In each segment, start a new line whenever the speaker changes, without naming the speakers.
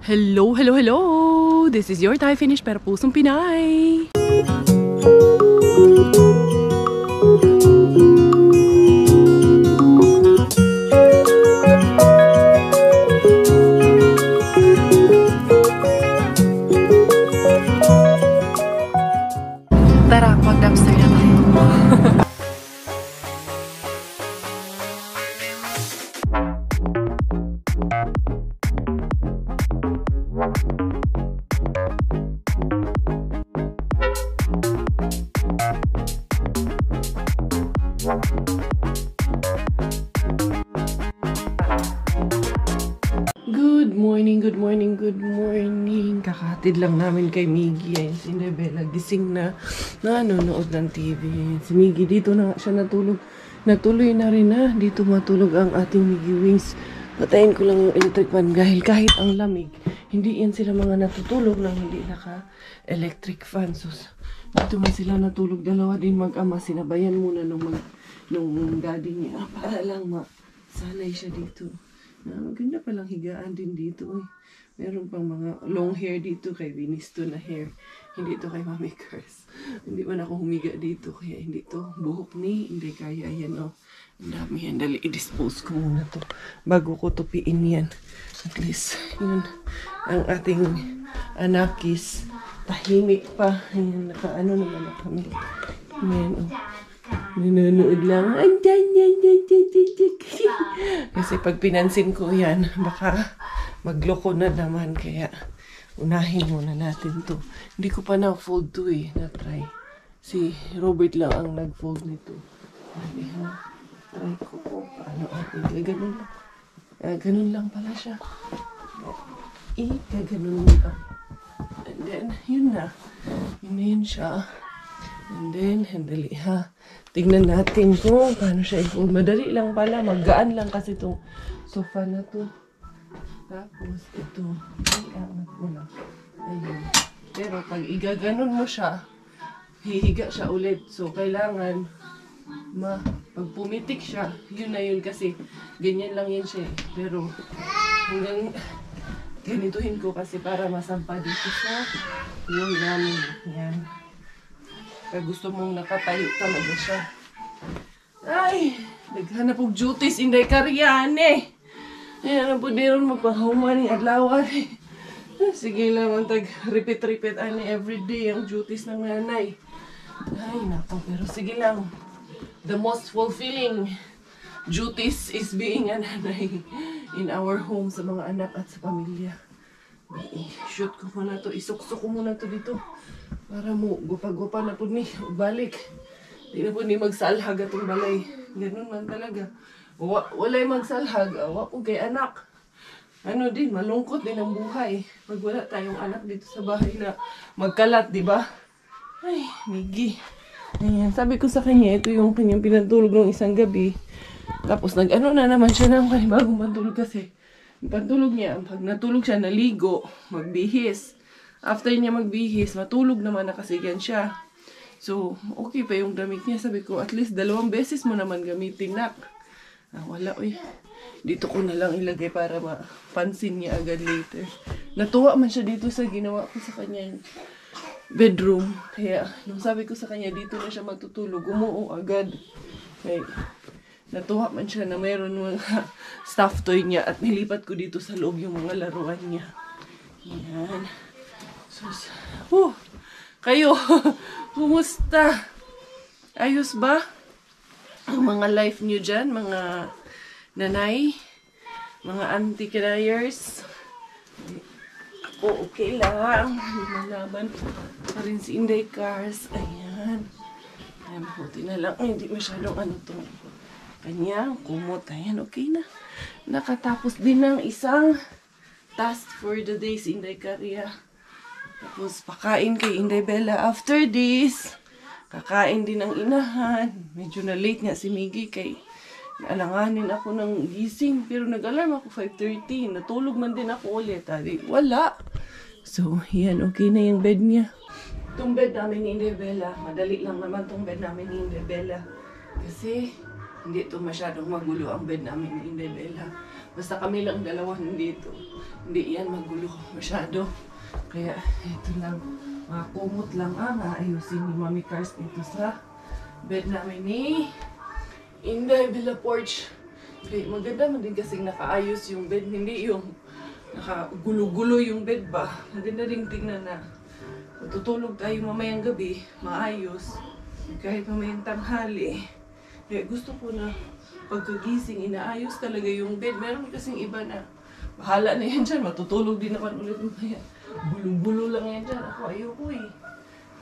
Hello, hello, hello! This is your Thai finish pero pusong Pinay! Tara, mag-dumpster na tayo. Good morning. Kakatid lang namin kay Miggy. Ayan, si Nebela, gising na nanonood ng TV. Si Miggy, dito na siya natulog. Natuloy na rin na. Dito matulog ang ating Miggy Wings. Patayin ko lang yung electric fan dahil kahit ang lamig, hindi yan sila mga natutulog nang hindi naka-electric fan. So, dito man sila natulog. Dalawa din mag-ama. Sinabayan muna nung daddy niya para lang masanay siya dito. Maganda palang higaan din dito. Meron pang mga long hair dito kay Vinisto na hair. Hindi to kay Mami Curse. Hindi man ako humiga dito kaya hindi to buhok ni. Hindi kaya yan o. Ang dami yan. Dali i-dispose ko muna to bago ko tupiin yan. At least yun ang ating anakis. Tahimik pa. Ayan, naka-ano naman na kami. Ayan o. Nanonood lang. Kasi pag pinansin ko yan, baka magloko na naman. Kaya unahin muna natin to. Hindi ko pa na-fold to eh. Na-try. Si Robert lang ang nag-fold nito. Try ko po. Paano atin? Ganun lang. Ganun lang pala siya. Ganun lang. And then, yun na. Yun na yun siya. And then, handali ha. Tignan natin kung paano siya i-fold. Madali lang pala. Maggaan lang kasi itong sofa na to. Tapos, ito. Iangat mo lang. Ayun. Pero pag igaganon mo siya, hihiga siya ulit. So, kailangan pag pumitik siya, yun na yun kasi ganyan lang yan siya. Pero, hanggang ganituhin ko kasi para masampa dito sa yung namin. Yan. Kaya gusto mong nakatayo talaga siya. Ay! Naghanap og duties inday karyane. Ayan po din magpahuman ng adlaw. Sige lang repeat ani everyday ang duties ng nanay. Ay nako, pero sige lang. The most fulfilling duties is being a nanay in our home sa mga anak at sa pamilya. I-shoot ko muna to, isukso ko muna to dito. Para mo, gupa-gupa na po ni, balik. Di na po ni magsalhag atong balay. Ganun man talaga. Walay magsalhag, awa po kay anak. Ano din, malungkot din ang buhay. Pag wala tayong anak dito sa bahay na magkalat, di ba? Ay, Miggy. Ayan, sabi ko sa kanya, ito yung kanyang pinatulog ng isang gabi. Tapos nag-ano na naman siya ng bagong pantulog kasi. Yung pantulog niya, pag natulog siya, naligo, magbihis. After niya magbihis, matulog naman nakasigan siya. So, okay pa yung damit niya. Sabi ko, at least 2 beses mo naman gamitin, nak. Wala, uy. Dito ko na lang ilagay para mapansin niya agad later. Natuwa man siya dito sa ginawa ko sa kanyang bedroom. Kaya, nung sabi ko sa kanya, dito na siya matutulog, umuo agad. Okay. Natuwa man siya na mayroon mga stuffed toy niya at nilipat ko dito sa loob yung mga laruan niya. Yan. Sus. Kayo, kumusta? Ayos ba? Ang mga life niyo dyan, mga nanay, mga auntie kinayers. Ako, okay lang. Malaban pa rin si Inday Cars. Ayan. Ayan, buti na lang. Hindi masyadong ano to. Kanya, kumot. Ayan, okay na. Nakatapos din ng isang task for the day si Inday Caria. Tapos, pakain kay Inday Bella. After this, kakain din ang inahan. Medyo na late nga si Miggy kay alanganin ako ng gising. Pero nag-alarm ako 5:30. Natulog man din ako ulit. Wala. So, yan. Okay na yung bed niya. Itong bed namin ni Inday Bella. Madali lang naman itong bed namin ni Inday Bella. Kasi, hindi ito masyadong magulo ang bed namin ni Inday Bella. Basta kami lang dalawa nandito. Hindi yan magulo masyado. Kaya ito lang, mga kumot lang ayusin ni Mami Cars dito sa bed namin ni Inday Villa Porch. Okay, maganda man din kasing nakaayos yung bed, hindi yung nakagulo-gulo yung bed ba. Maganda rin tingnan na matutulog tayo mamayang gabi, maayos. Kahit mamayang tanghali. Kaya gusto ko na pagkagising, inaayos talaga yung bed. Meron kasing iba na bahala na yan dyan, matutulog din naman ulit mamaya. Bulo-bulo lang yan dyan. Ako ayoko eh.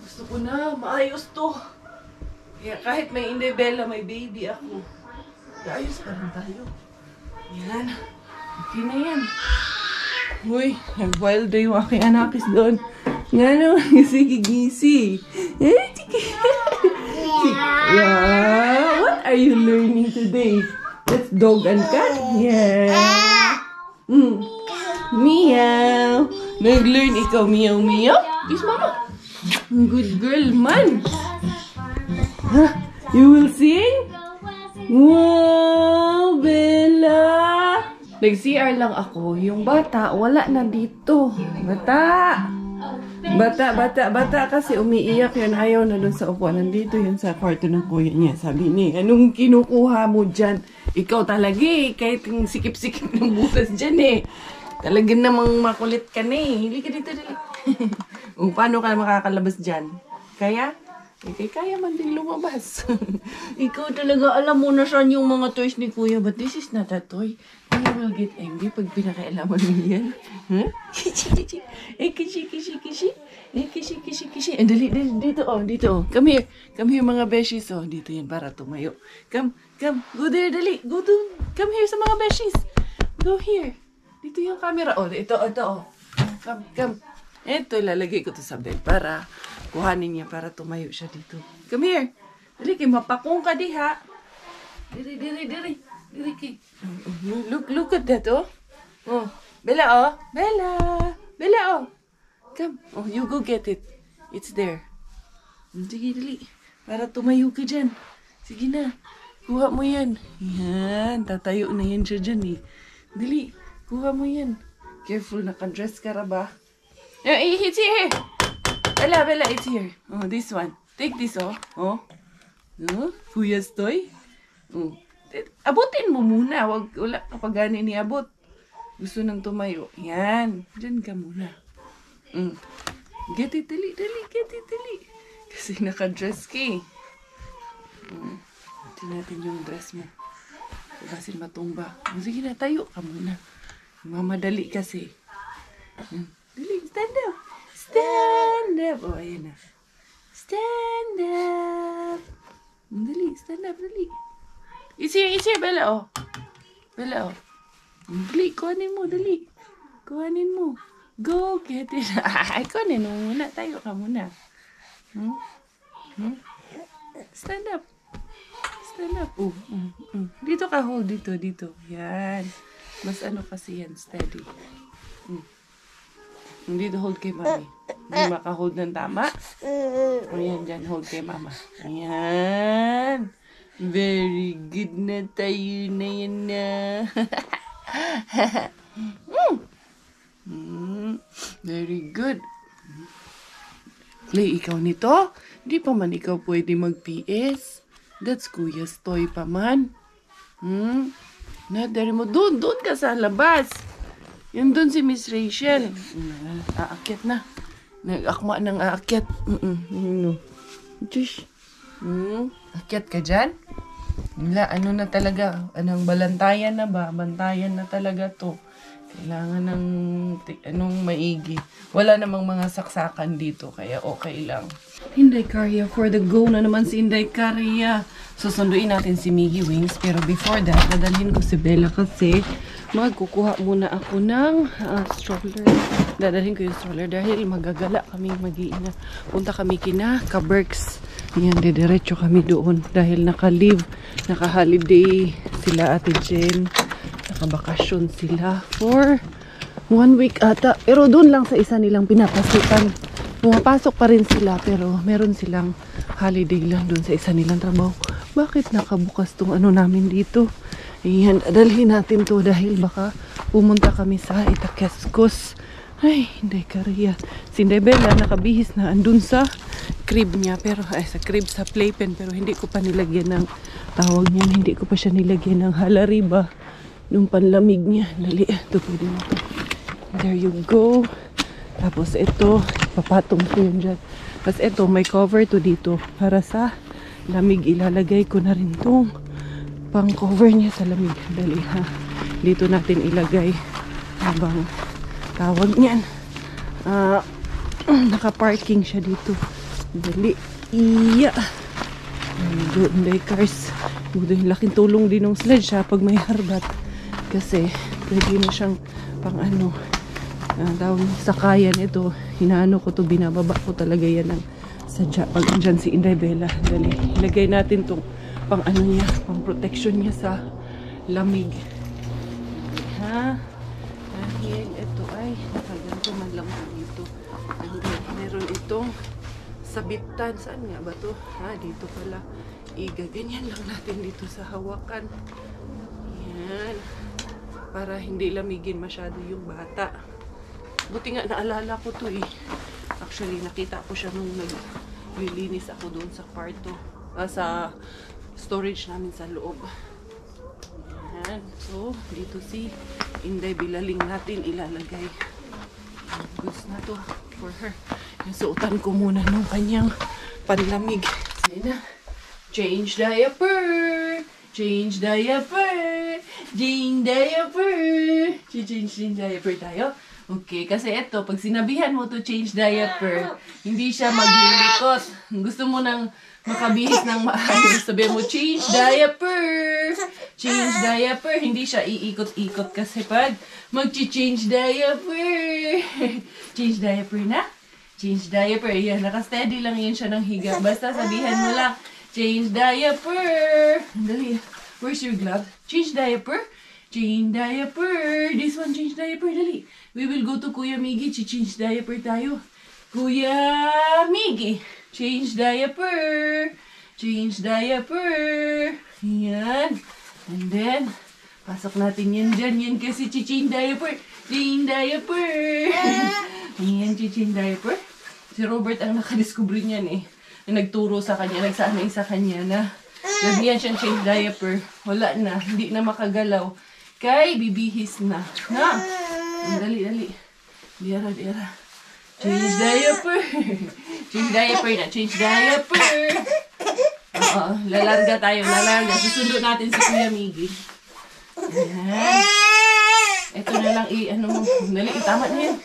Gusto ko na maayos to. Kaya kahit may Inday Bella, may baby ako. Ayos pa rin tayo. Yan. Okay na yan. Uy, nag-wild day yung aking anakis doon. Nga naman, gisi-gisi. Yeah. What are you learning today? That's dog and cat? Yeah. Meow. Nag-learn ikaw, meow, meow? Kiss mama. Good girl man. Huh? You will sing? Wow, Bella! Nag-CR lang ako. Yung bata, wala na dito. Bata kasi umiiyak yun. Ayaw na dun sa upuan. Nandito yun sa kwarto ng kuya niya. Sabi niya, anong kinukuha mo dyan? Ikaw talaga eh. Kahit yung sikip-sikip ng butas dyan eh. Talaga namang makulit ka na eh. Hindi ka dito dali. Paano ka makakalabas dyan? Kaya? Kaya man din lumabas. Ikaw talaga, alam mo na saan yung mga toys ni Kuya. But this is not a toy. You will get angry pag pinakailaman mo yan. Huh? Kishi. Dali, dito oh, dito oh. Come here mga beshies oh. Dito yan para tumayo. Come. Go there, dali. Come here sa mga beshies. Go here. Dito yung camera oh. Ito oh. Come. Ito, ilalagay ko to sa bed para kuhanin niya para tumayo siya dito. Come here. Dali kay mapakong ka diha. Diri kay. Look at that oh. Oh, Bella oh. Bella oh. Come. Oh, you go get it. It's there. Sige, dali. Para tumayo ka dyan. Sige na. Kuha mo yan. Yan. Tatayo na yan siya dyan eh. Dali. Kuha mo yan. Careful, nakadress ka ra ba? It's here. Bella, it's here. Oh, this one. Take this, oh. Oh. Kuya's toy. Oh. Abutin mo muna. Wala kapag gani niabot. Gusto nang tumayo. Yan. Diyan ka muna. Get it, dali. Get it, dali. Kasi naka-dress ka eh. Ito natin yung dress mo. Kasi matumba. Sige na, tayo ka muna. Mamadali kasi. Dali, stand up. Stand up. Oh, ayan na. Stand up. Dali, stand up, dali. It's here, Bella, oh. Bella, oh. Dali, kuhanin mo, dali. Kuhanin mo. Go, get it. Ay, kuhanin mo muna. Tayo ka muna. Stand up. Stand up. Dito ka, hold. Dito. Yan. Mas ano kasi yan, steady. Dito hold kay mami. Hindi maka-hold ng tama. O yan, dyan, hold kay mama. Ayan. Very good na tayo na yan na. Very good. Play ikaw nito. Di pa man ikaw pwede mag-PS. That's Kuya's toy pa man. Dari mo, doon ka sa labas. Yun doon si Miss Rachel. Aakyat na. Nag-akma ng aakyat. Akyat ka dyan? Wala, ano na talaga? Anong balantayan na ba? Bantayan na talaga to. Kailangan ng anong maigi. Wala namang mga saksakan dito, kaya okay lang. Inday Caria for the go na naman si Inday Caria. Susunduin natin si Miggy Wings, pero before that, dadalhin ko si Bella kasi magkukuha muna ako ng stroller. Dadalhin ko yung stroller dahil magagala kami mag-iina. Punta kami kina Kaberks. Yan, diretso kami doon dahil naka-leave, naka-holiday sila Ate Jen. Naka-bakasyon sila for 1 week ata. Pero doon lang sa isa nilang pinapasukan. Pumapasok pa rin sila pero meron silang holiday lang doon sa isa nilang trabaho. Bakit nakabukas tong ano namin dito? Ayan, dalhin natin to dahil baka pumunta kami sa Itaquescos. Ay, hindi Korea. Si Bella nakabihis na andun sa crib niya. Pero, sa crib, sa playpen. Pero hindi ko pa nilagyan ng tawag niya. Hindi ko pa siya nilagyan ng halariba. Nung panlamig niya. Dali, ito pwede mo to. There you go. Tapos ito, papatong ko yun dyan. Tapos ito, may cover to dito. Para sa lamig, ilalagay ko na rin tong pang cover niya sa lamig. Dali ha. Dito natin ilagay habang tawag niyan. Naka-parking siya dito. Dali. Iya. Good day cars. Laking tulong din ng sledge ha pag may harbat. Kasi pwede na siyang pang ano. Tawag sakayan ito. Hinaano ko to, binababa ko talaga yan ng sadya. Pag andyan si Inday Bella. Dali. Ilagay natin tong pang ano niya, pang protection niya sa lamig. Ha? Dahil ito ay nakaganto man lang dito. Meron itong sabitan. Saan nga ba to? Ha, dito pala. Igaganyan lang natin dito sa hawakan. Yan. Para hindi lamigin masyado yung bata. Buti nga naalala ko to eh. Actually, nakita ko siya nung naglilinis ako doon sa kwarto. Sa storage namin sa loob. Yan. So, dito si Inday Bilaling natin ilalagay. Goods na to for her. Suotan ko muna ng kanyang panlamig. Sige na. Change diaper! Change diaper! Change diaper! Change diaper tayo. Okay, kasi ito, pag sinabihan mo to change diaper, hindi siya maglilikot. Gusto mo nang makabihis ng maayos. Sabihin mo, change diaper! Change diaper. Hindi siya iikot-ikot kasi pag mag-change diaper. Change diaper na? Change diaper. Yan, nakasteady lang yan siya ng higa. Basta sabihan mo lang, change diaper. Dali. Where's your glove? Change diaper. Change diaper. This one, change diaper. Dali. We will go to Kuya Miggy. Change diaper tayo. Kuya Miggy. Change diaper. Change diaper. Yan. And then, pasok natin yan dyan. Yan kasi change diaper. Change diaper. Yan, change diaper. Si Robert ang nakadiscover niyan eh. Nagturo sa kanya, nagsanay sa kanya na lagyan siyang change diaper. Wala na, hindi na makagalaw. Kay bibihis na. Na? Dali, dali. Diara, diara. Change diaper. Change diaper na. Change diaper. Oo, lalarga tayo, lalarga. Susundo natin si Kuya Miggy. Ayan. Ito na lang ano mo. Dali, tama na yan.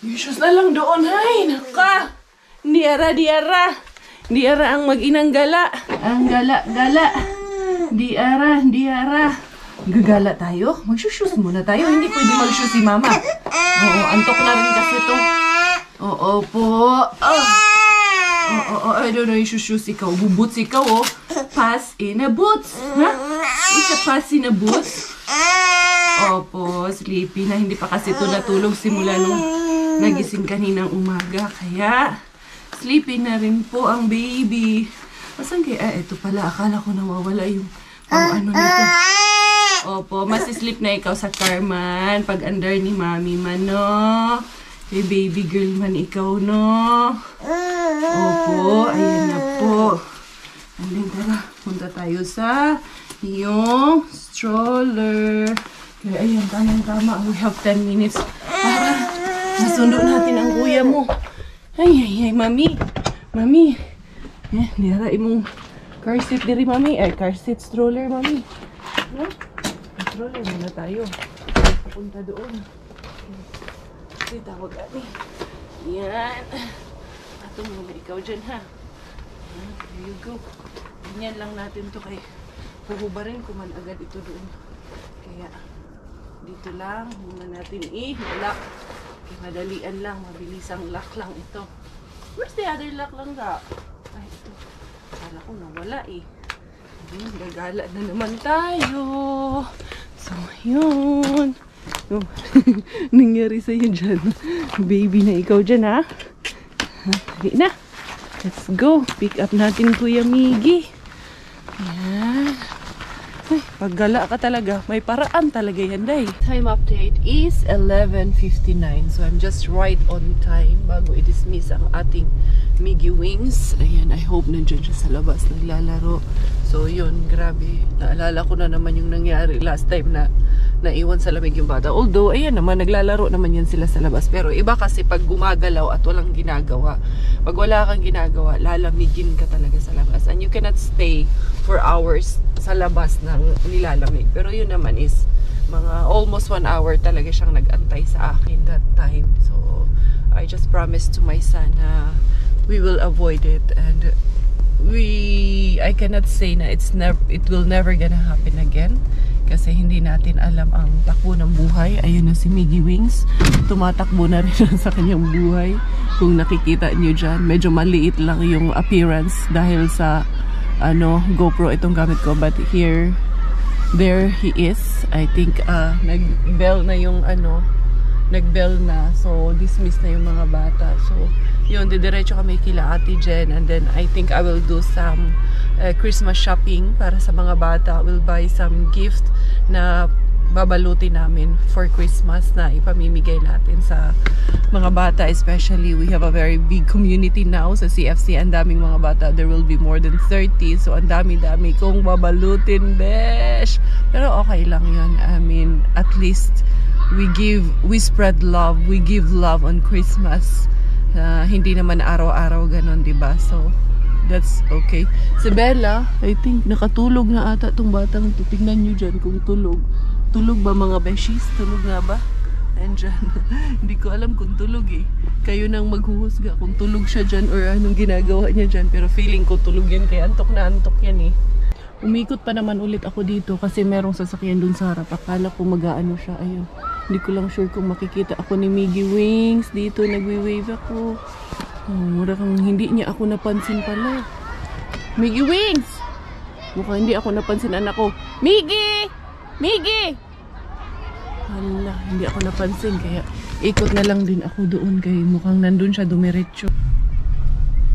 Yung shoes na lang doon. Ay, naka. Diara, diara. Diara ang mag-inang gala. Ang gala, gala. Diara, diara. Gagala tayo? Mag-shoes muna tayo. Hindi pwede mag-shoes si Mama. Oo, antok na rin kasi to. Oo po. I don't know yung shoes ikaw. Boots ikaw, oh. Pass in a boots. Ha? Isa pass in a boots. Opo, sleepy na. Hindi pa kasi ito natulog simula nung nagising kaninang umaga. Kaya, sleepy na rin po ang baby. Asan kaya? Ito pala. Akala ko nawawala yung ano nito. Opo, masisleep na ikaw sa car man. Pag under ni Mami man, no? Hey, baby girl man ikaw, no? Opo, ayan na po. Andun, tara. Punta tayo sa yung stroller. Kaya ayan, tamang-tama. We have 10 minutes para masundo natin ang kuya mo. Ay, Mami. Mami. Eh, nira imong car seat diri, Mami. Ay, car seat stroller, Mami. No? Stroller muna tayo. Punta doon. Kasi tawag ani. Yan. Ato muna ikaw dyan, ha? There you go. Ganyan lang natin to kay puhubarin ko man agad ito doon. Kaya dito lang muna natin i-lock. Kaya madalian lang, mabilisang lock lang ito. Where's the other lock lang ka? Ay, ito. Kala ko nawala eh. Gagala na naman tayo. So, yun. Oh, nangyari sa'yo dyan. Baby na ikaw dyan, ha? Dali na. Let's go. Pick up natin Kuya Miggy. Yan. Ay, paggala ka talaga. May paraan talaga yan, day. Time update is 11:59. So, I'm just right on time bago i-dismiss ang ating Miggy Wings. Ayan, I hope nandiyan siya sa labas naglalaro. So, yun, grabe. Naalala ko na naman yung nangyari last time na naiwan sa lamig yung bata. Although, ayan naman, naglalaro naman yan sila sa labas. Pero iba kasi pag gumagalaw at walang ginagawa. Pag wala kang ginagawa, lalamigin ka talaga sa labas. And you cannot stay for hours sa labas ng nilalamig. Pero yun naman is mga almost 1 hour talaga siyang nag-antay sa akin that time. So, I just promised to my son na we will avoid it. And I cannot say na it will never gonna happen again. Kasi hindi natin alam ang takbo ng buhay. Ayun na si Miggy Wings. Tumatakbo na rin sa kanyang buhay. Kung nakikita nyo dyan, medyo maliit lang yung appearance dahil sa GoPro itong gamit ko. But there he is. I think nag-bell na yung nag-bell na. So, dismiss na yung mga bata. So, yun, didiretso kami kila Ate Jen. And then, I think I will do some Christmas shopping para sa mga bata. We'll buy some gift na babalutin namin for Christmas na ipamimigay natin sa mga bata. Especially, we have a very big community now sa CFC. Ang daming mga bata. There will be more than 30. So, ang dami-dami kong babalutin, besh! Pero okay lang yun. I mean, at least, we spread love. We give love on Christmas. Hindi naman araw-araw ganon, diba? So, that's okay. Si Bella, I think nakatulog na ata tong batang to. Tingnan nyo dyan kung tulog. Tulog ba mga beshies? Tulog nga ba? Andyan. Hindi ko alam kung tulog eh. Kayo nang maghuhusga kung tulog siya dyan or anong ginagawa niya dyan. Pero feeling ko tulog yan kaya antok na antok yan eh. Umikot pa naman ulit ako dito kasi merong sasakyan dun sa harap. Akala ko mag-aano siya. Ayun. Hindi ko lang sure kung makikita ako ni Miggy Wings. Dito nagwi-wave ako. Mura kang hindi niya ako napansin pala. Miggy Wings! Mukhang hindi ako napansin anak ko. Miggy! Miggy! Hala, hindi ako napansin. Kaya ikot na lang din ako doon. Kaya mukhang nandun siya dumiretso.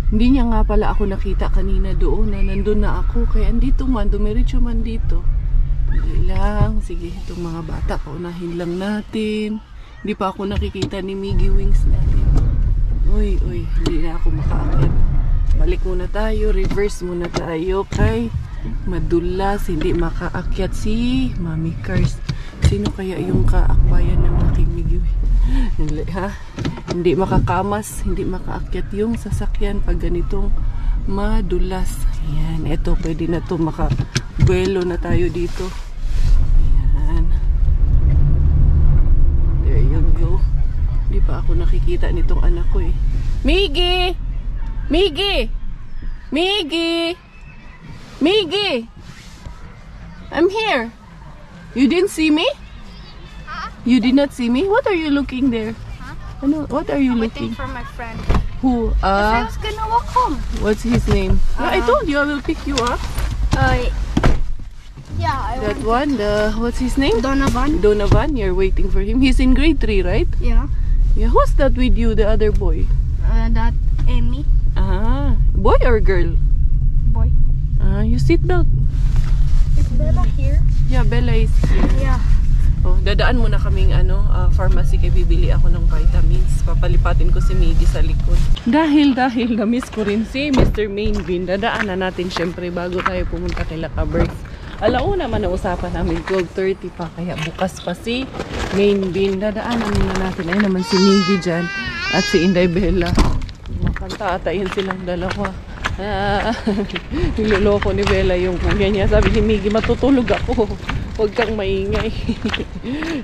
Hindi niya nga pala ako nakita kanina doon na nandun na ako. Kaya andito man, dumiretso man dito. Hindi lang. Sige, itong mga bata, paunahin lang natin. Hindi pa ako nakikita ni Miggy Wings natin. Uy, hindi na ako makaakit. Balik muna tayo, reverse muna tayo kay madulas, hindi makaakyat si Mami Cars. Sino kaya yung kaakbayan ng aking Miggy Wings? Hindi ha? Hindi makakamas, hindi makaakyat yung sasakyan pag ganitong madulas. Ayan, eto pwede na to, makabuelo na tayo dito. Ayan. There you go. Hindi pa ako nakikita nitong anak ko eh. Miggy! Miggy! Miggy! Miggy! I'm here. You didn't see me?
Huh?
You did not see me? What are you looking there?
Huh?
Ano, what are you
Waiting
looking?
for my friend.
Who?
I was gonna walk home.
What's his name? I told you I will pick you up.
Yeah,
That one, what's his name?
Donovan.
Donovan, you're waiting for him. He's in grade 3, right?
Yeah.
Yeah, who's that with you, the other boy?
That Amy.
Ah, boy or girl?
Boy.
You seatbelt.
Is Bella here?
Yeah, Bella is here.
Yeah.
Oh, dadaan muna kaming pharmacy kay bibili ako ng vitamins. Papalipatin ko si Miggy sa likod. Dahil na-miss ko rin si Mr. Mainbin. Dadaan na natin syempre bago tayo pumunta kay Lakabergs. Alauna man ang usapan namin, 12:30 pa. Kaya bukas pa si Mainbin. Dadaanan muna natin. Ayun naman si Miggy dyan. At si Inday Bella. Makanta atayin silang dalawa. Niloloko ni Bella yung kuya niya. Sabi ni Miggy, matutulog ako. Huwag kang maingay.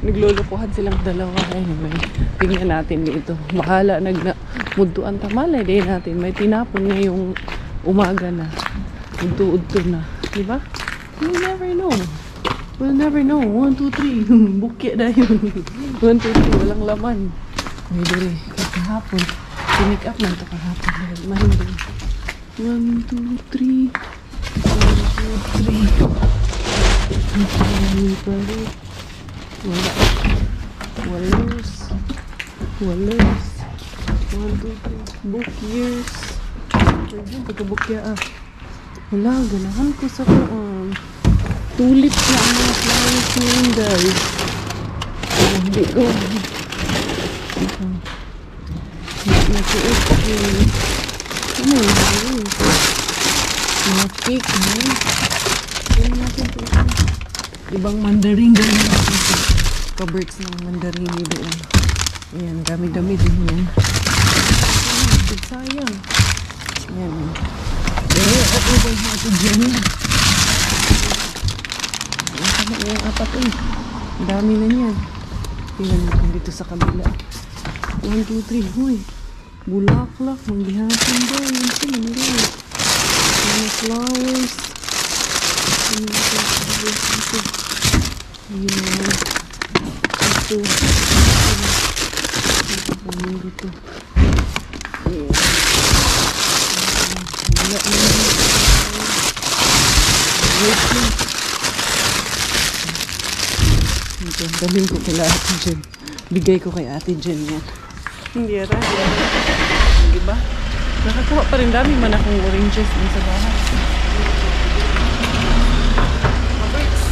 Naglulukuhan silang dalawa. Anyway, tingnan natin dito. Bahala, nagmudtuan tamalay. Day natin. May tinapon ngayong umaga na. Udto-udto na. Diba? We'll never know. We'll never know. 1, 2, 3. Bukya na yun. 1, 2, 3. Walang laman. May dali. Kahapon. Pinik up lang ito kahapon. Dahil mahimbing. 1, 2, 3. 1, 2, 3. Wala. Walos. 1, 2, 3. Book years. Pagkabukya ah. Wala, ganahan ko sa kuan. tulip na ang mga flowers ngayon, guys. Hindi ko. Hindi na suot. Ano yun? Mga cake, no? Ano natin ito? Ibang mandarin ganyan natin. Kaberts ng mandarini doon. Ayan, dami-dami din yan. Sayang. Ayan. Eh, ako ba yung ato dyan? Ayan, sama yung apat eh. Dami na yan. Tingnan natin dito sa kabila. 1, 2, 3. Huy. Bulaklak. Manggihapon daw. Yan siya. Manggihapon. Mga flowers. Ayan. Ito. Ayan. Ito. Ayan dito. Ayan. Wala naman. Wait lang. Ito, dalhin ko kay Ate Jen. Bigay ko kay Ate Jen yan. Hindi ra. Diba? Nakakuha pa rin dami man akong oranges din sa bahay. Kaberts.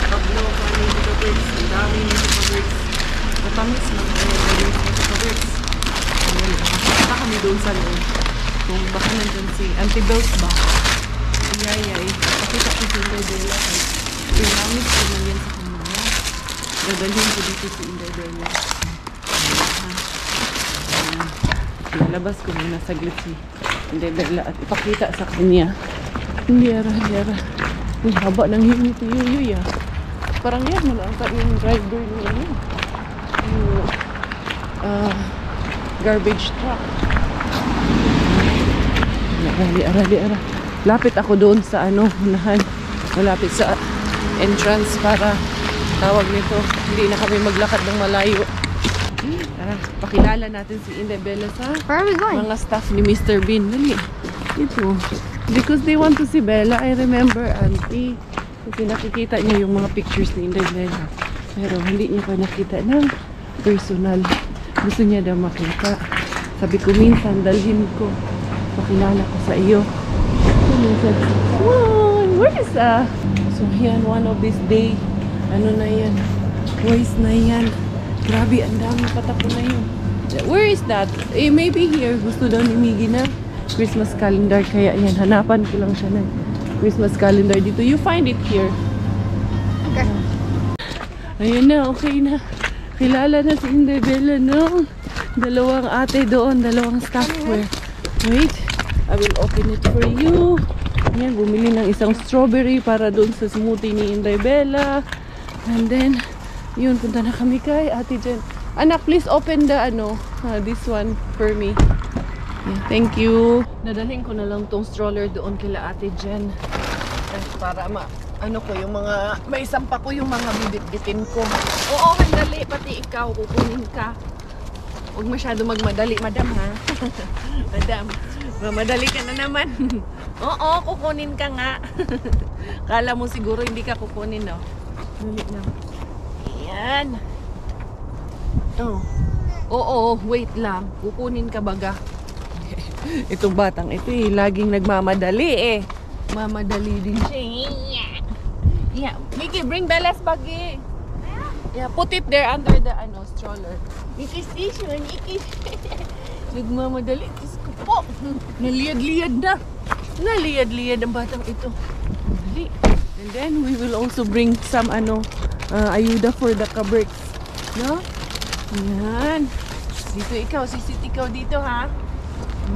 Pablo, kami sa kaberts. Ang dami nito kaberts. Matamis na kaberts. Baka kami doon sa loob. Kung baka nandun si Auntie Bells ba? Yayay. Pakita ko si Indebella. Pinamis ko na yan sa kanila. Dadalhin ko dito si Indebella. Lalabas ko muna saglit si Indebella at ipakita sa kanya. Hindi ara. Ang haba ng himit ni Yuyoy ah. Parang yan, malangka yung driver niya. Garbage truck. Ara. Lapit ako doon sa unahan. Malapit sa entrance para tawag nito. Hindi na kami maglakad ng malayo. Tara, pakilala natin si Indebella sa
Where are we going?
mga staff ni Mr. Bean. Dali. Ito. Because they want to see Bella. I remember, Auntie. Kasi nakikita niya yung mga pictures ni Indebella. Pero hindi niya pa nakita ng personal. Gusto niya daw makita. Sabi ko, minsan dalhin ko. Pakilala ko sa iyo. So, minsan, where is So, yan, one of this day. Ano na yan? Voice na yan. Grabe, ang dami patako na yun. Where is that? Eh, maybe here. Gusto daw ni Miggy na Christmas calendar. Kaya yan, hanapan ko lang siya na Christmas calendar dito. You find it here.
Okay.
Ayun na, okay na. Kilala na si Indebella, no? Dalawang ate doon, dalawang staff. Wait, I will open it for you. Yan, bumili ng isang strawberry para doon sa smoothie ni Indebella. And then, yun, punta na kami kay Ate Jen. Anak, please open the this one for me. Yeah, thank you. Nadalhin ko na lang tong stroller doon kila Ate Jen. Para yung mga, may sampa ko yung mga bibit-bitin ko. Oo, handali, pati ikaw, kukunin ka. Huwag masyado magmadali, madam, ha? Madam, mamadali ka na naman. Oo, kukunin ka nga. Kala mo siguro hindi ka kukunin, no? Dali lang. Ayan. Oo, wait lang. Kukunin ka baga. Itong batang ito laging nagmamadali Mamadali din siya. Yeah, Mickey, bring Bella's bagi. Yeah, put it there under the stroller. Mickey station, Mickey. Nagmamadali. Diyos ko po. Naliyad-liyad na. Naliyad-liyad ang batang ito. Dali. And then we will also bring some ayuda for the kaberts. No? Yan. Dito ikaw, sisit ikaw dito, ha?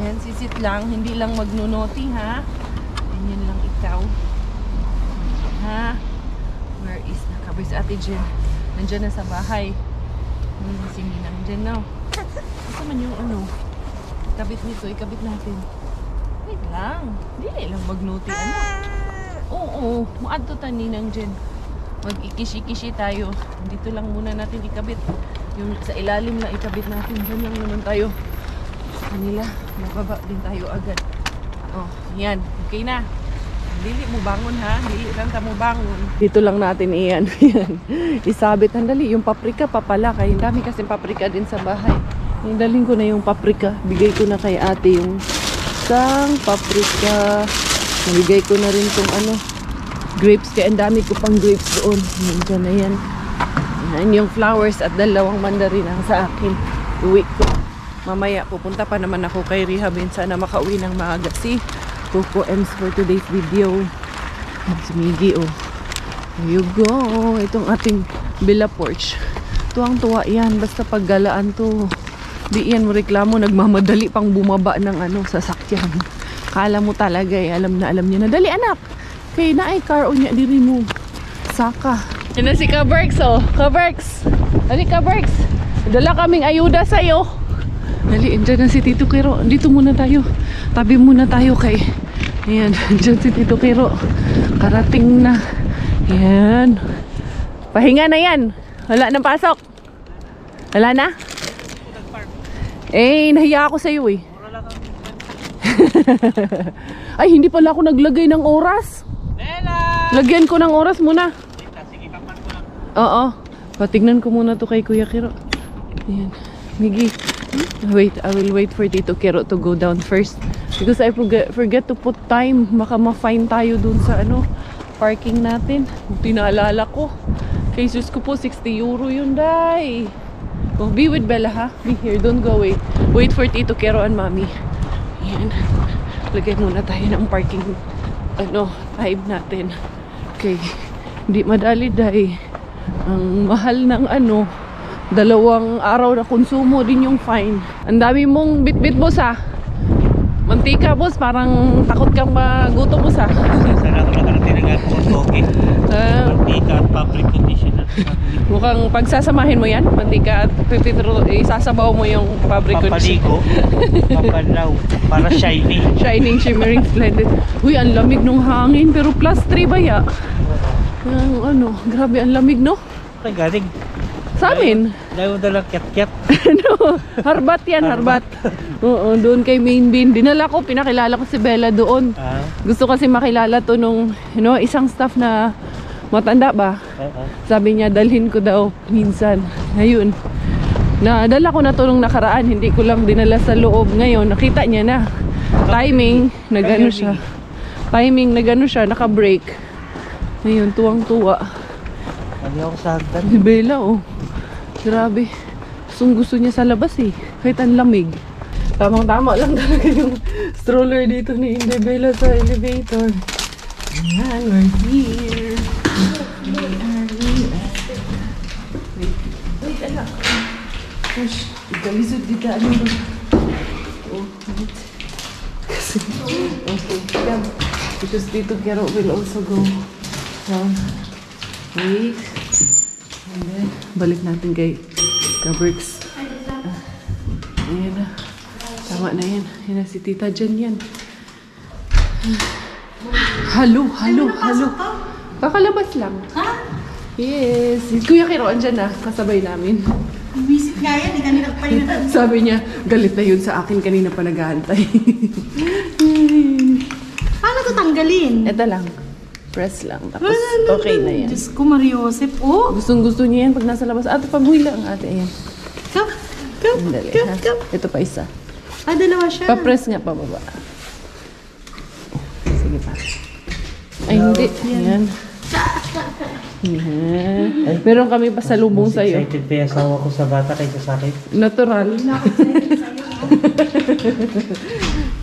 Yan, sisit lang. Hindi lang magnunoti, ha? Ganyan lang ikaw. Ha? Where is the kaberts? Ate Jen. Nandyan na sa bahay. Sige, nandyan na. Ito man yung kabit nito, ikabit natin. Wait lang. Dili lang magnuti, Oo, maadto taninang Jen. Mag-ikishi-kishi tayo. Dito lang muna natin ikabit. Yung sa ilalim na ikabit natin. Diyan lang naman tayo. Kanila, mababa din tayo agad. Yan. Okay na. Dili mo bangon, ha? Dili lang ta mo bangon. Dito lang natin iyan. Isabit. Handali. Yung paprika papala. Kaya dami kasi paprika din sa bahay. Dalhin ko na yung paprika. Bigay ko na kay ate yung isang paprika. Nabigay ko na rin tong grapes. Kaya ang dami ko pang grapes doon. Nandiyan na yan. Yan yung flowers at 2 mandarin ang sa akin. Uwi ko. Mamaya pupunta pa naman ako kay Rehabin. Sana makauwi ng maaga si Coco Ems for today's video. Si Miggy, oh. There you go. Itong ating villa porch. Tuwang-tuwa yan. Basta paggalaan to. Di yan mo reklamo. Nagmamadali pang bumaba ng sasakyan. Kala mo talaga eh. Alam niya na. Dali anak. Kaya na ay car o niya diri mo. Saka. Yan na si Kaberks, oh. Kaberks. Dali Kaberks. Dala kaming ayuda sa'yo. Dali, andyan na si Tito Kiro. Dito muna tayo. Tabi muna tayo kay... Ayan, andyan si Tito Kiro. Karating na. Ayan. Pahinga na yan. Wala nang pasok. Wala na? Eh, nahiya ako sa'yo eh. Ay, hindi pala ako naglagay ng oras. Lagyan ko ng oras muna. Oo. Patignan ko muna to kay Kuya Kiro. Ayan. Miggy. Wait, I will wait for Tito Kiro to go down first. Because I forget to put time. Baka ma-fine tayo dun sa parking natin. Tinaalala ko. Kay sus ko po, 60 euro yun, day. Oh, be with Bella, ha? Be here, don't go away. Wait for Tito Kiro and Mommy. Ayan. Lagay muna tayo ng parking time natin. Okay. Hindi madali, day. Ang mahal ng 2 araw na konsumo din yung fine. Ang dami mong bit-bit, boss, ha? Mantika, boss. Parang takot kang magutom, boss, ha?
Sana ako nakarating ng toke. Mantika at fabric conditioner.
Mukhang pagsasamahin mo yan, mantika at isasabaw mo yung fabric conditioner.
Papaligo. Papalaw. Para shiny.
Shining, shimmering, splendid. Uy, ang lamig nung hangin. Pero +3 ba ya? Grabe ang lamig, no?
Okay, galing.
Sa amin?
Dahil dalang cat-cat.
Harbat yan, harbat. Oo, doon kay Main Bean. Dinala ko, pinakilala ko si Bella doon. Gusto kasi makilala to nung isang staff na matanda ba? Sabi niya, dalhin ko daw minsan. Ngayon, nadala ko na to nung nakaraan. Hindi ko lang dinala sa loob. Ngayon, nakita niya na. Timing, nagano siya. Timing, nagano siya, naka-break. Ngayon, tuwang-tuwa.
Hindi ako sa hagdan.
Si Bella, oh. Grabe. Gusto niya sa labas eh. Kahit ang lamig. Tamang-tama lang talaga yung stroller dito ni Inday Bella sa elevator. Ayan, we're here. Wait, anak. Gosh, igalisod dito. Oh, wait. Kasi, okay, come. Because Tito Kiro will also go down. Wait. And then, balik natin kay Kaberks. Ayan na. Tama na yan. Yan na si Tita Jan yan. Halo. Kakalabas lang.
Ha?
Yes. Si Kuya Kiro, andyan na. Kasabay namin.
Visit nga yan, kanina pa yun.
Sabi niya, galit na yun sa akin. Kanina pa nag-aantay.
Paano ito tanggalin?
Ito lang. Press lang. Tapos, okay na yan.
Diyos ko, Mariosep. Oh!
Gustong-gusto niya yan pag nasa labas. Ate, pag-uwi lang ate. Ayan.
Come.
Dali, ha? Ito pa isa.
Dalawa siya.
Pa-press nga pababa. Sige pa. Ay, hindi. Ayan. Ayan. Meron kami pa sa lubong sa'yo.
Excited pa yung asawa ko sa bata kaysa sa akin.
Natural.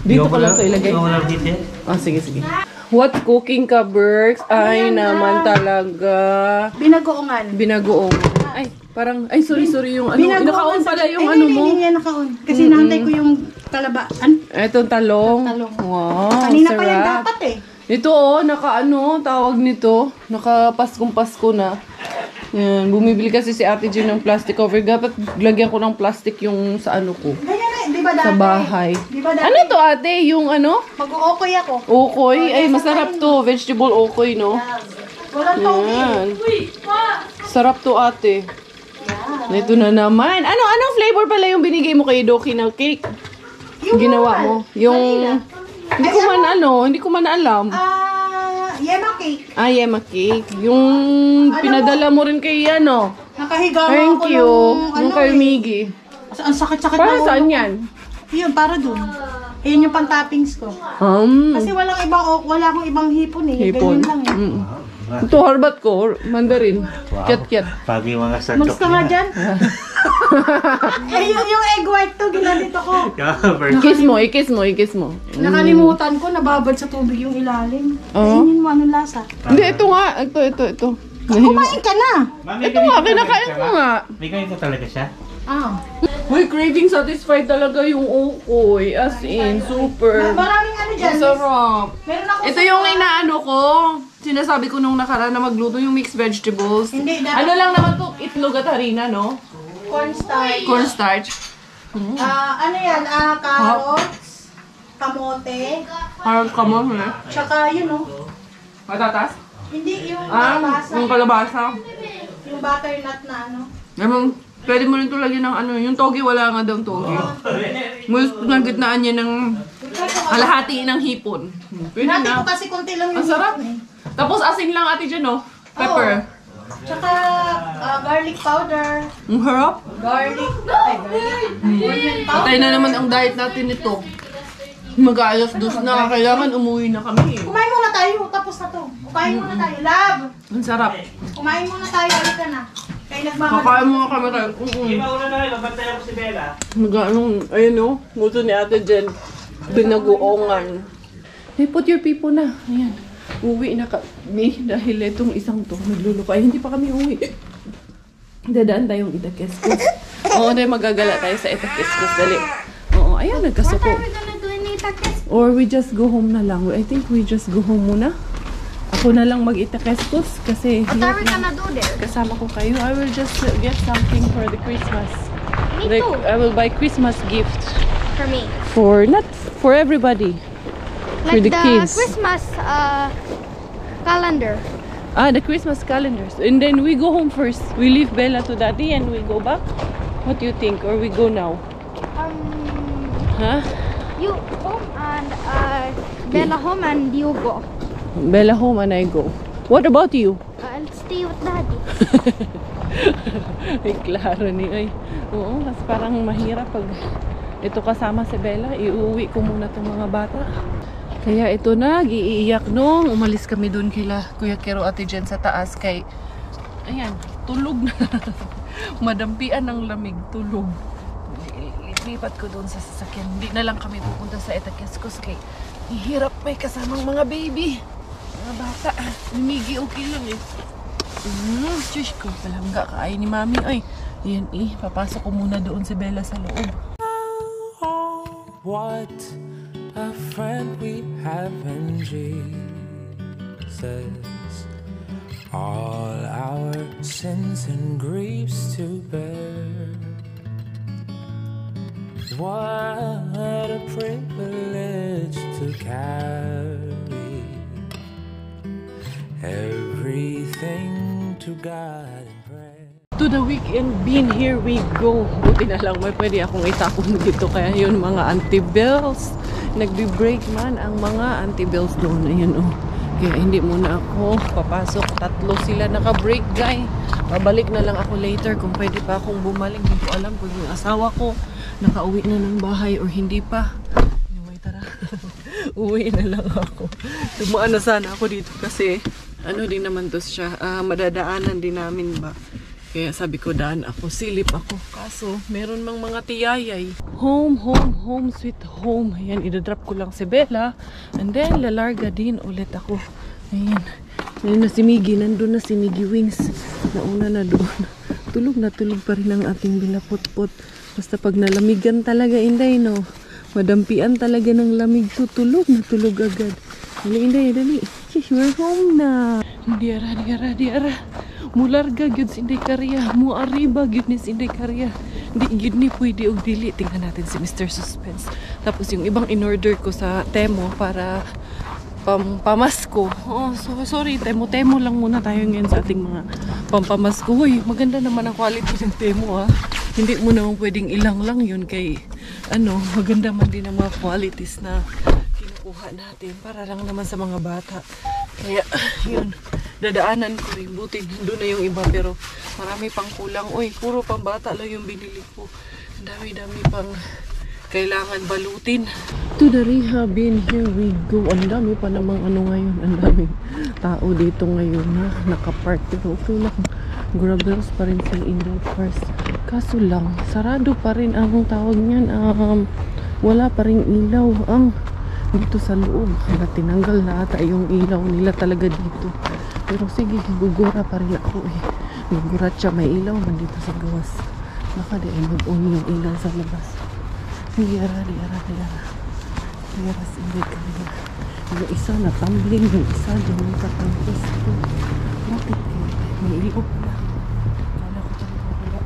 Dito ko lang ito ilagay.
Ikaw lang dito.
Sige. What cooking ka, Berks? Ay, naman talaga. Binagoong. Ay, parang, sorry yung nakaon pala yung mo.
Hindi, nakaon. Kasi nantay ko yung talabaan.
Etong talong. Wow,
Kanina pa yan
sarap.
dapat eh.
Ito tawag nito. Nakapaskong-pasko na. Yan, bumibili kasi si Ate Jean ng plastic cover. Dapat lagyan ko ng plastic yung sa ko.
Ganyan di ba dati?
Sa bahay.
Di ba dati?
Ano to ate? Yung
Mag-uukoy ako.
Okoy? Ay, masarap to. Vegetable okoy, no?
Walang toge.
Yan. Sarap to ate. Ito na naman. Anong flavor pala yung binigay mo kay Doki na cake?
Yung
Ginawa mo? Yung... Hindi ko man alam.
Yema cake.
Yema cake. Yung pinadala mo rin kay
Nakahiga
Thank
ako
you.
ng
Yung kay Miggy.
Ang sakit-sakit
Para
na
saan
ulo ko.
yan?
Yun, para dun. Yun yung pang-toppings ko. Kasi wala akong ibang hipon eh.
Hipon.
Ganyan lang eh.
Ito, harbat ko. Mandarin.
Wow.
Kiat-kiat.
Pagi mga sandok
Musta nga dyan? yung egg white to, ginanito ko.
Ikis mo.
Nakalimutan ko, nababad sa tubig yung ilalim.
Oo.
Kainin mo, anong lasa?
Hindi, ito nga. Ito.
Kumain ka na!
Ito nga, kinakain ko nga.
May kain ko talaga siya?
Ah.
Uy, craving satisfied talaga yung ukoy. As in, super.
Maraming ano dyan.
Masarap.
Meron ako
Ito yung inaano ko. Sinasabi ko nung nakaraan na magluto yung mixed vegetables.
Hindi,
Ano lang naman to, itlog at harina, no?
cornstarch.
Cornstarch.
Ano yan? Carrots, kamote,
Harap ka mo, ha?
tsaka yun oh.
Patatas?
Hindi, yung kalabasa.
Yung kalabasa.
Yung butternut na ano.
Pwede mo rin ito lagyan ng ano, yung togi, wala nga daw togi. Mas nagitnaan niya ng kalahati ng hipon. Pwede
Dati
na.
ko kasi konti lang yung
Ang sarap.
eh.
Tapos asin lang ate dyan, no? Pepper.
Tsaka garlic powder.
Ang harap.
Garlic. Ay, garlic. Onion powder.
Patay na naman ang diet natin nito. Mag-alas dos na, kailangan umuwi na kami.
Kumain muna tayo, tapos na to. Kumain muna tayo, love.
Ang sarap.
Kumain muna tayo, halika na. Kaya nagmamadali.
Kakain mo nga kami tayo.
Una na rin, babantay ako si Bella.
Mag-anong, ayun o, gusto ni ate Jen. Binaguongan. Hey, put your pipo na. Ayan. Uwi na kami dahil itong isang to naglulupa. Ay, hindi pa kami uwi. Dadaan tayong Itakeskos. Oo, dahil magagala tayo sa Itakeskos. Dali. Oo, ayan, nagkasuko. Or we just go home na lang. I think we just go home muna. Ako na lang mag-Itakeskos kasi
What are we gonna do there?
kasama ko kayo. I will just get something for the Christmas.
Me
Like,
too.
I will buy Christmas gifts
For me.
for not for everybody. For
Like
the
the
kids.
Christmas calendar.
The Christmas calendars. And then we go home first. We leave Bella to daddy and we go back. What do you think? Or we go now? Huh?
You home and Bella home and you go.
Bella home and I go. What about you?
I'll stay with daddy.
Ay, klaro ni ay. Oo, mas parang mahirap pag ito kasama si Bella. Iuwi ko muna itong mga bata. Kaya ito na, giiiyak nung umalis kami doon kila Kuya Kero Ate Jen sa taas kay ayan, tulog na. Madampian ng lamig, tulog. Lipat ko doon sa sasakyan. Hindi na lang kami pupunta sa Itakeskos kay hirap may kasamang mga baby. Mga bata. Migi okay lang eh. Shush ko. Palangga kain ni mami. Ay, yan eh. Papasok ko muna doon si Bella sa loob.
What a friend we have in Jesus. All our sins and griefs to bear. What a privilege to carry everything to God in prayer.
To the weekend bin, here we go. Buti na lang may pwede akong itapon dito. Kaya yun mga auntie bells. Nagbi-break man ang mga auntie bells doon. Ayun oh. Kaya hindi muna ako papasok. Tatlo sila naka-break guy. Babalik na lang ako later kung pwede pa akong bumalik. Hindi ko alam kung yung asawa ko nakauwi na ng bahay or hindi pa. Anyway, tara. Uwi na lang ako. Tumaan na sana ako dito kasi ano din naman to siya. Madadaanan din namin ba. Kaya sabi ko daan ako, silip ako. Kaso, meron mang mga tiyayay. Home, home, home, sweet home. Ayan, idadrop ko lang si Bella. And then, lalarga din ulit ako. Ayan. Ayan na si Miggy. Nandun na si Miggy Wings. Nauna na doon. Tulog na tulog pa rin ang ating binapot-pot. Basta pag nalamigan talaga, Inday, no? Madampian talaga ng lamig to. Tulog na tulog agad. Dali, Inday, dali. Yes, we're home na. Diara, diara, diara. Mularga gyud sinday karya, mo arriba gyud ni sinday karya. Di gyud ni pwede og dili. Tingnan natin si Mr. Suspense. Tapos yung ibang in-order ko sa Temo para pampamasko. Oh, so sorry, Temo lang muna tayo ngayon sa ating mga pampamasko. Hoy, maganda naman ang quality ng Temo ha. Hindi mo naman pwedeng ilang lang yun kay ano, maganda man din ang mga qualities na kinukuha natin para lang naman sa mga bata. Kaya yun. Dadaanan ko rin. Buti doon na yung iba pero marami pang kulang. Uy, puro pang bata lang yung binili ko. Ang dami-dami pang kailangan balutin. To the rehab, and here we go. Ang dami pa namang ano ngayon. Ang daming tao dito ngayon na nakapark. Pero okay lang. Grabbers pa rin sila in the cars. Kaso lang, sarado pa rin ang tawag niyan. Wala pa rin ilaw ang dito sa loob. Kaya tinanggal na ata yung ilaw nila talaga dito. Pero sige, gugura pa rin ako eh. Gugurat siya, may ilaw man dito sa gawas. Baka di ay mag-on yung ilaw sa labas. Diara. Diara sinday ka nila. Yung isa na tumbling, yung isa doon sa campus ko. Bakit eh? May ilaw pala. Kala ko talaga wala.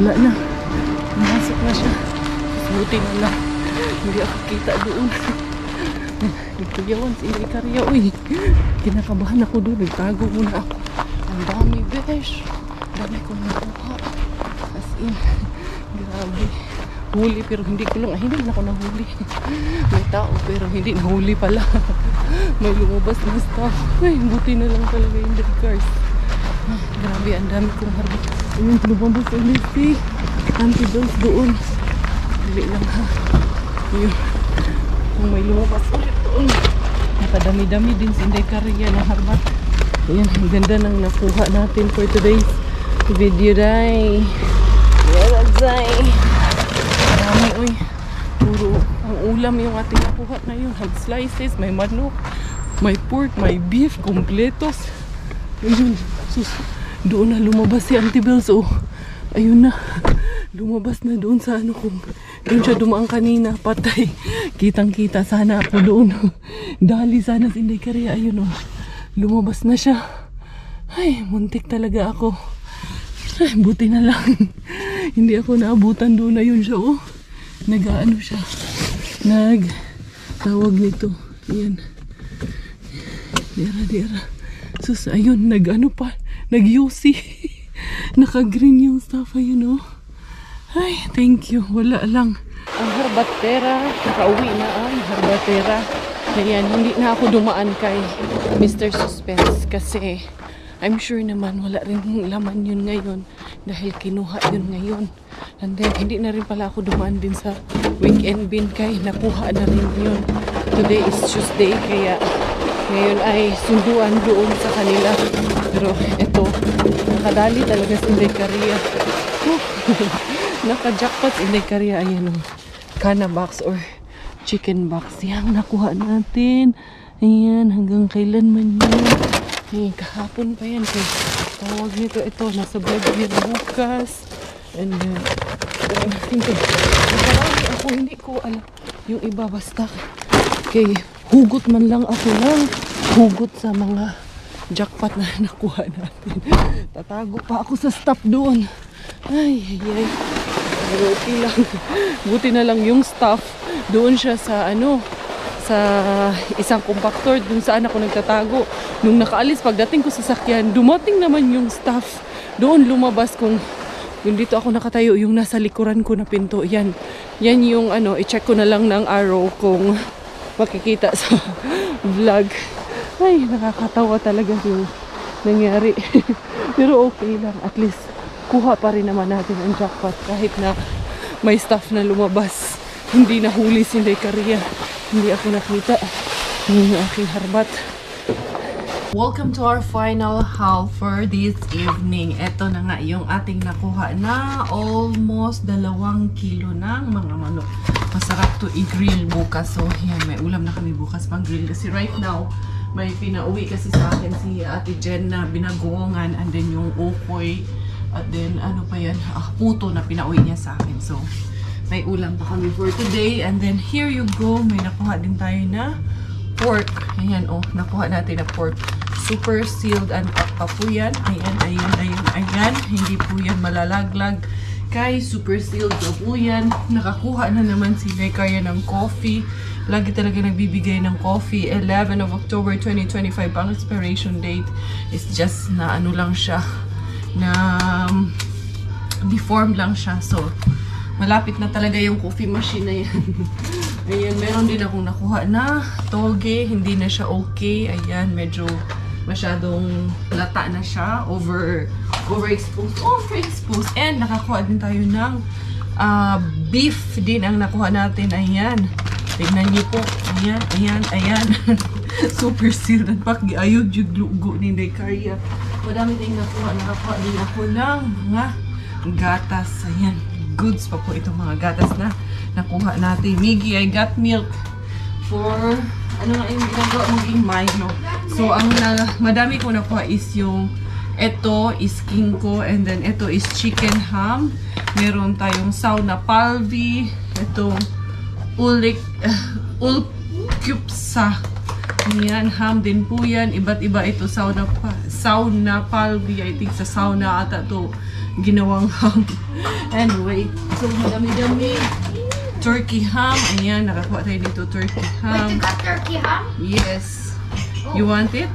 Wala na. Pumasok na siya. Buti na lang. Hindi ako kita doon. Nagtuyawan si Ikaria. Uy, kinakabahan ako doon. Nagtago muna ako. Ang dami, besh. Dami kong nakuha. As in, grabe. Huli pero hindi ko lang. Hindi na ako nahuli. May tao pero hindi nahuli pala. May lumabas na staff. Uy, buti na lang talaga yung cars. Grabe, ang dami kong harbit. Ayun, lumabas ulit si Anti-Dose doon. Dili lang ha. Ayun. Kung may lumabas ulit doon. Nakadami-dami din si Inday Karia na harbat. Ayan, ang ganda ng nakuha natin for today's video day. Yan, day. Marami, uy. Puro ang ulam yung ating nakuha na yun. Ham slices, may manok, may pork, may beef, kompletos. Ayun, sus, doon na lumabas si Auntie Bells. Oh, ayun na. Lumabas na doon sa ano kung doon siya dumaan kanina, patay. Kitang-kita sana ako doon. Dali sana si Inday Karia. Ayun oh. Lumabas na siya. Ay, muntik talaga ako. Ay, buti na lang. Hindi ako naabutan doon. Ayun siya oh. Nag-ano siya. Tawag nito. Ayan. Dira. Sus, ayun, nag-UC. Naka-green yung stuff, ayun, oh. Ay, thank you. Wala lang. Ang Harbatera, nakauwi na ang Harbatera. Ayan, hindi na ako dumaan kay Mr. Suspense kasi I'm sure naman wala rin laman yun ngayon dahil kinuha yun ngayon. And then, hindi na rin pala ako dumaan din sa weekend bin kay nakuha na rin yun. Today is Tuesday, kaya ngayon ay sunduan doon sa kanila. Pero eto, nakadali talaga si Inday Caria. Naka-jackpot si Inday Caria. Ayan o, kana box or chicken box. Yang nakuha natin. Ayan, hanggang kailan man yun. Ayan, kahapon pa yan. Kaya tawag nito, ito, nasa Vladimir bukas. And then, nakarami ako, hindi ko alam. Yung iba basta. Kay hugot man lang ako lang. Hugot sa mga jackpot na nakuha natin. Tatago pa ako sa stop doon. Ay, ay, ay. Pero okay lang. Buti na lang yung staff. Doon siya sa sa isang compactor dun saan ako nagtatago. Nung nakaalis, pagdating ko sa sakyan, dumating naman yung staff. Doon lumabas kung yung dito ako nakatayo, yung nasa likuran ko na pinto. Yan yung i-check ko na lang ng arrow kung makikita sa vlog. Ay, nakakatawa talaga yung nangyari. Pero okay lang. At least, kuha pa rin naman natin ang jackpot kahit na may staff na lumabas. Hindi nahuli si Inday Caria. Hindi ako nakita yung aking harbat. Welcome to our final haul for this evening. Ito na nga yung ating nakuha na almost 2 kilo ng mga manok. Masarap to i-grill bukas. So, yan, may ulam na kami bukas pang grill. Kasi right now, may pinauwi kasi sa akin si Ate Jen na binagoongan, and then yung ukoy, at then ano pa yan, puto na pinauwi niya sa akin. So, may ulam pa kami for today. And then here you go, may nakuha din tayo na pork. Ayan, oh, nakuha natin na pork. Super sealed and pa po yan. Ayan, ayan, ayan, ayan. Hindi po yan malalaglag. Kay super sealed na po yan. Nakakuha na naman si Inday Caria ng coffee. Lagi talaga nagbibigay ng coffee. 11 of October 2025 ang expiration date. It's just na lang siya. Na deformed lang siya. So, malapit na talaga yung coffee machine na yan. Ayan, meron din akong nakuha na toge. Hindi na siya okay. Ayan, medyo masyadong lata na siya. Overexposed. Overexposed. And nakakuha din tayo ng beef din ang nakuha natin. Ayan. Tignan niyo po. Ayan, ayan, ayan. Super sealed. Pag-ayog yung lugo ni Inday Caria. Madami din nakuha. Nakakuha din ako ng mga gatas. Ayan. Goods pa po itong mga gatas na nakuha natin. Miggy, I got milk for ano nga yung ginagawa maging Milo. So, ang madami ko nakuha is yung ito is kinko, and then ito is chicken ham. Meron tayong sauna palvi. Itong ulkyupsa. Ayan, ham din po yan. Iba't iba ito. Sauna palvi. I think sa sauna ata to ginawang ham. Anyway, so madami-dami. Turkey ham. Ayan, nakakuha tayo dito turkey ham.
Wait, you got turkey ham?
Yes. You want it?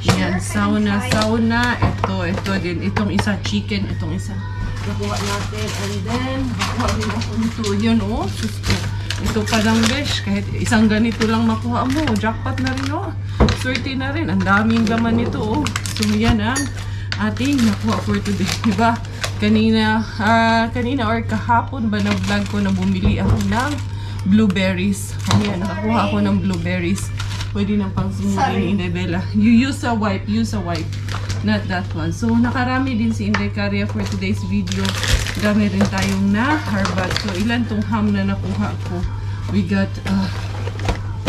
Ayan, sauna. Ito din. Itong isa chicken. Itong isa. Nakuha natin. And then, nakuha din ako nito. Yun, oh. Ito pa lang, besh. Kahit isang ganito lang makuha mo. Jackpot na rin, oh. Swerte na rin. Ang daming laman nito, oh. So, yan ang ating nakuha for today. Diba? Kanina or kahapon ba na vlog ko na bumili ako ng blueberries. Ayan, nakakuha ako ng blueberries. Pwede nang pang smoothie ni Inday Bella. You use a wipe. Not that one. So, nakarami din si Inday Caria for today's video. Dami rin tayong na harbat. So, ilan tong ham na nakuha ko? We got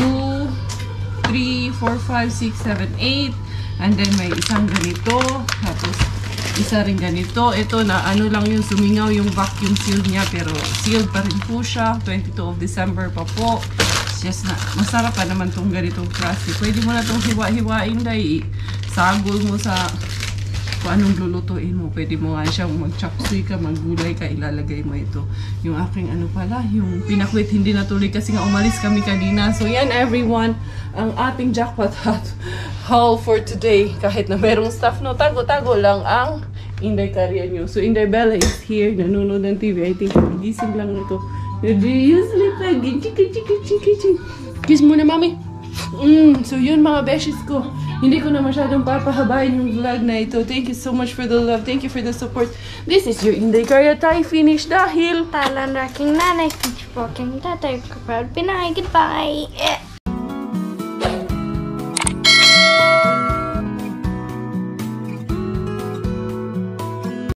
2, 3, 4, 5, 6, 7, 8. And then, may isang ganito. Tapos, isa rin ganito. Ito na lang yung sumingaw yung vacuum seal niya. Pero, sealed pa rin po siya. 22 of December pa po. Just na, masarap pa naman tong ganitong klase. Pwede mo na tong hiwa-hiwain dahil sagol mo sa kung anong lulutuin mo. Pwede mo nga siyang mag-chopsuey ka, maggulay ka, ilalagay mo ito. Yung aking ano pala, yung pinakwit hindi natuloy kasi nga umalis kami kanina. So yan everyone, ang ating jackpot haul for today. Kahit na merong stuff, no, tago-tago lang ang Inday Career nyo. So Inday Bella is here, nanonood ng TV. I think gising lang nito. Do you sleep again? Chiki. Kiss muna, mami. So yun mga beshes ko. Hindi ko na masyadong papahabain yung vlog na ito. Thank you so much for the love. Thank you for the support. This is your Inday Career tayo finish dahil
Talan raking nanay, pinch po aking tatay, proud Pinay. Goodbye!